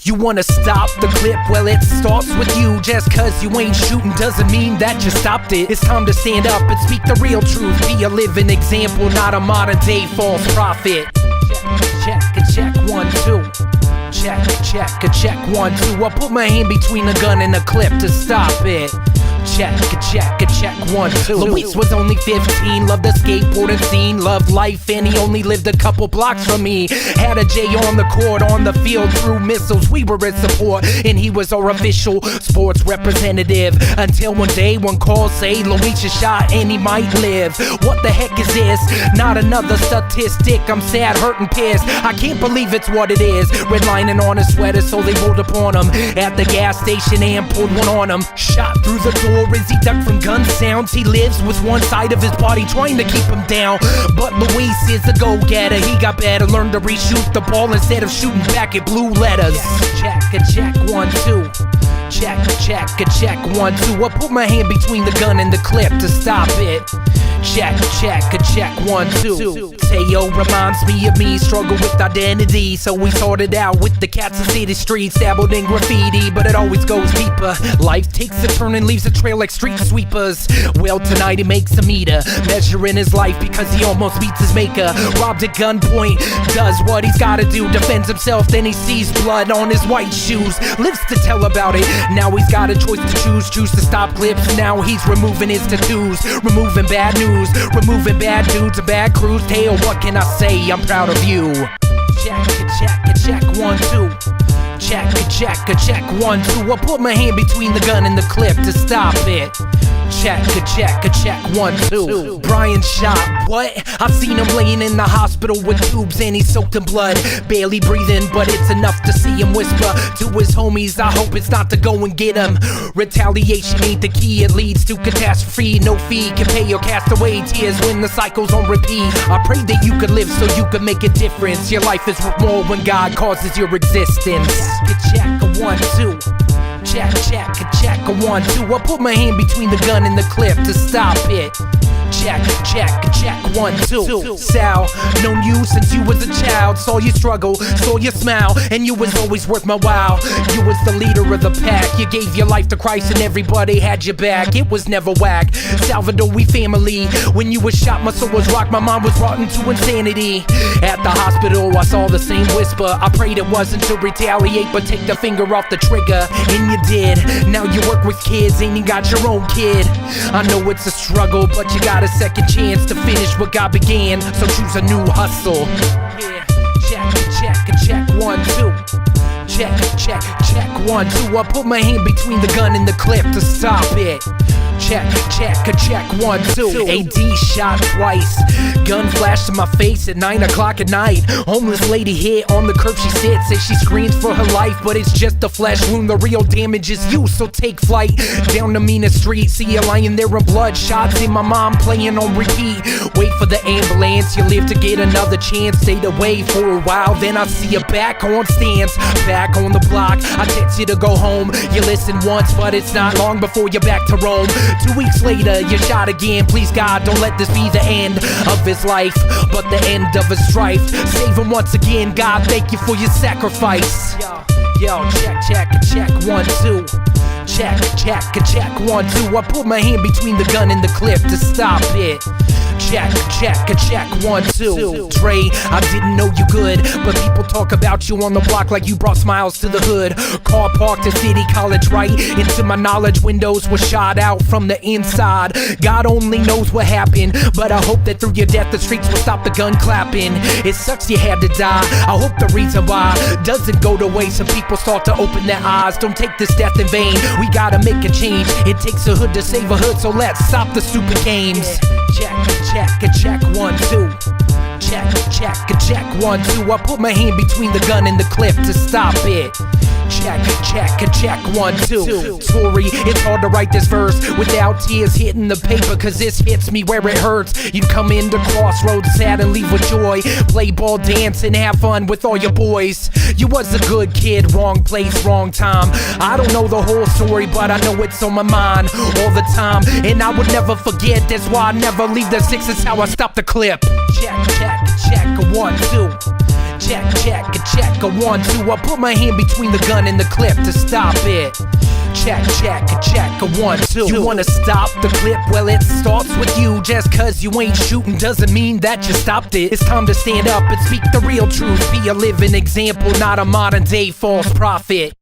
You wanna stop the clip? Well, it starts with you. Just cause you ain't shooting doesn't mean that you stopped it. It's time to stand up and speak the real truth. Be a living example, not a modern day false prophet. Check, 1, 2. Check, 1, 2. I put my hand between the gun and the clip to stop it. Check, 1, 2. Luis was only 15, loved the skateboarding scene, loved life, and he only lived a couple blocks from me. Had a J on the court, on the field, threw missiles, we were in support, and he was our official sports representative. Until one day, one call say, Luis is shot and he might live. What the heck is this? Not another statistic, I'm sad, hurt, and pissed. I can't believe it's what it is. Redlining on his sweater, so they rolled upon him at the gas station and pulled one on him. Shot through the door as he ducked from gun sounds. He lives with one side of his body trying to keep him down, but Luis is a go-getter. He got better, learned to reshoot the ball instead of shooting back at blue letters. Check, 1, 2. Check, 1, 2. I put my hand between the gun and the clip to stop it. Check, 1, 2. Teo reminds me of me, struggle with identity, so we sorted out with the cats of city streets, dabbled in graffiti, but it always goes deeper. Life takes a turn and leaves a trail like street sweepers. Well, tonight he makes a meter, measuring his life because he almost beats his maker. Robbed at gunpoint, does what he's gotta do, defends himself, then he sees blood on his white shoes. Lives to tell about it, now he's got a choice to choose to stop clips. Now he's removing his tattoos, removing bad news, removing bad dudes and bad crews. Tale, what can I say? I'm proud of you. Check, 1, 2. Check, 1, 2. I put my hand between the gun and the clip to stop it. Check, 1, 2. Brian shot, what? I've seen him laying in the hospital with tubes and he's soaked in blood, barely breathing, but it's enough to see him whisper to his homies, I hope it's not to go and get him. Retaliation ain't the key, it leads to catastrophe. No fee can pay or cast away tears when the cycle's on repeat. I pray that you could live so you could make a difference. Your life is worth more when God causes your existence. Check, 1, 2. Check, 1, 2. I put my hand between the gun and the clip to stop it. Check, 1, 2. Sal, known you since you was a child. Saw you struggle, saw you smile, and you was always worth my while. You was the leader of the pack. You gave your life to Christ and everybody had your back. It was never whack. Salvador, we family. When you was shot, my soul was rocked. My mind was rotten to insanity. At the hospital, I saw the same whisper. I prayed it wasn't to retaliate, but take the finger off the trigger. And you did. Now you work with kids and you got your own kid. I know it's a struggle, but you got a second chance to finish what God began, so choose a new hustle. Yeah, check, 1, 2. Check, 1, 2. I put my hand between the gun and the clip to stop it. Check, 1, 2. AD shot twice. Gun flashed in my face at 9 o'clock at night. Homeless lady hit on the curb, she sits as she screams for her life, but it's just a flesh wound. The real damage is you, so take flight down the meanest street. See you lying there in blood, shots in my mind playing on repeat. Wait for the ambulance, you live to get another chance. Stayed away for a while, then I see you back on stands, back on the block. I text you to go home, you listen once, but it's not long before you're back to Rome. 2 weeks later, you're shot again. Please God, don't let this be the end of his life, but the end of his strife. Save him once again, God, thank you for your sacrifice. Yo, check, 1, 2. Check, 1, 2. I put my hand between the gun and the clip to stop it. Check, 1, 2. Dre, I didn't know you good, but people talk about you on the block like you brought smiles to the hood. Car parked at City College right into my knowledge. Windows were shot out from the inside. God only knows what happened, but I hope that through your death the streets will stop the gun clapping. It sucks you had to die. I hope the reason why doesn't go to waste and people start to open their eyes. Don't take this death in vain. We gotta make a change. It takes a hood to save a hood, so let's stop the stupid games. Check, 1, 2. Check, 1, 2. I put my hand between the gun and the clip to stop it. Check, 1, 2. Sorry, it's hard to write this verse without tears hitting the paper, cause this hits me where it hurts. You'd come into Crossroads sad and leave with joy. Play ball, dance, and have fun with all your boys. You was a good kid, wrong place, wrong time. I don't know the whole story, but I know it's on my mind all the time, and I would never forget. That's why I never leave the 6, it's how I stop the clip. Check, 1, 2. check, a 1, 2. I put my hand between the gun and the clip to stop it. Check, a 1, 2. You wanna stop the clip? Well, it starts with you. Just cause you ain't shooting doesn't mean that you stopped it. It's time to stand up and speak the real truth. Be a living example, not a modern day false prophet.